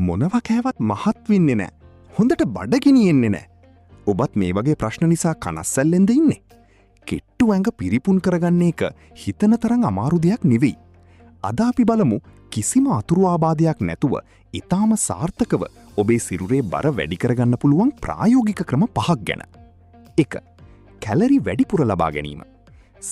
මොනවා කෑවත් මහත් වෙන්නේ නෑ. හොඳට බඩගිනියෙන්නේ නෑ. ඔබත් මේ වගේ ප්‍රශ්න නිසා කනස්සල්ලෙන්ද ඉන්නේ? කෙට්ටු ඇඟ පිරිපුන් කරගන්න එක හිතන තරම් අමාරු දෙයක් නෙවෙයි. අද අපි බලමු කිසිම අතුරු ආබාධයක් නැතුව ඊටාම සාර්ථකව ඔබේ සිරුරේ බර වැඩි කරගන්න පුළුවන් ප්‍රායෝගික ක්‍රම 5ක් ගැන. 1. කැලරි වැඩිපුර ලබා ගැනීම.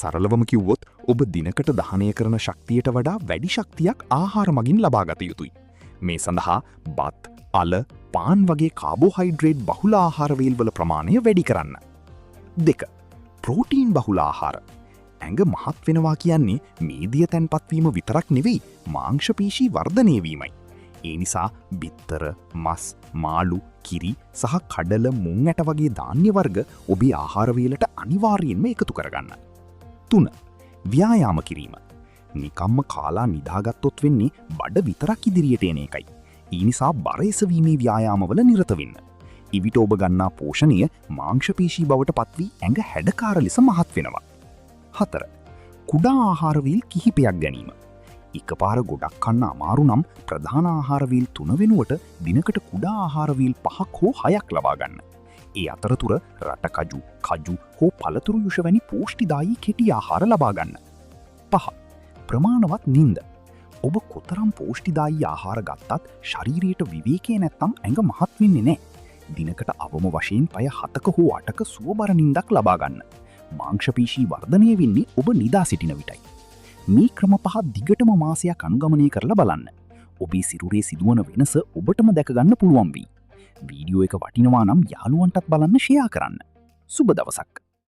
සරලවම කිව්වොත් ඔබ දිනකට දහනය කරන ශක්තියට වඩා වැඩි ශක්තියක් ආහාර මගින් ලබා ගත යුතුයි. මේ සඳහා බත්, අල, පාන් වගේ කාබෝහයිඩ්‍රේට් බහුල ආහාර වේල්වල ප්‍රමාණය වැඩි කරන්න. 2. ප්‍රෝටීන් බහුල ආහාර. ඇඟ මහත් වෙනවා කියන්නේ මේදිය තැන්පත්වීම විතරක් නෙවෙයි, මාංශ පේශී වර්ධනය වීමයි. ඒ නිසා බිත්තර, මස්, මාළු, කිරි සහ කඩල, මුං ඇට වගේ ධාන්‍ය වර්ග ඔබේ ආහාර වේලට අනිවාර්යයෙන්ම එකතු කරගන්න. 3. ව්‍යායාම කිරීම. නිකම්ම කාලා නිදාගත්තොත් වෙන්නේ බඩ විතරක් ඉදිරියට එන එකයි. ඒ නිසා බර එසවීමේ ව්‍යායාමවල නිරත වෙන්න. ඉවිට ඔබ ගන්නා පෝෂණය මාංශ පේශී බවට පත්වී ඇඟ හැඩකාර ලෙස මහත් වෙනවා. 4. කුඩා ආහාර වේල් කිහිපයක් ගැනීම. එකපාර ගොඩක් කන්න අමාරු නම් ප්‍රධාන ආහාර වේල් 3 වෙනුවට දිනකට කුඩා ආහාර වේල් 5ක් හෝ 6ක් ලබා ගන්න. ඒ අතරතුර රටකජු, කජු හෝ පළතුරු යුෂ වැනි පෝෂ්ටිදායී කෙටි ආහාර ලබා ගන්න. 5. ප්‍රමාණවත් නිින්ද. ඔබ කොතරම් පෝෂ්ටිදායී ආහාර ගත්තත් ශරීරයට විවේකයේ නැත්තම් ඇඟ මහත් වෙන්නේ නැහැ. දිනකට අවම වශයෙන් පැය 7ක හෝ 8ක සුවබර නිින්දක් ලබා ගන්න. මාංශ පේශී වර්ධනය වෙන්නේ ඔබ නිදා සිටින විටයි. මේ ක්‍රම 5 දිගටම මාසයක් අනුගමනය කරලා බලන්න. ඔබේ සිරුරේ සිදුවන වෙනස ඔබටම දැක ගන්න පුළුවන් වෙයි. වීඩියෝ එක වටිනවා නම් යාළුවන්ටත් බලන්න ෂෙයා කරන්න. සුබ දවසක්.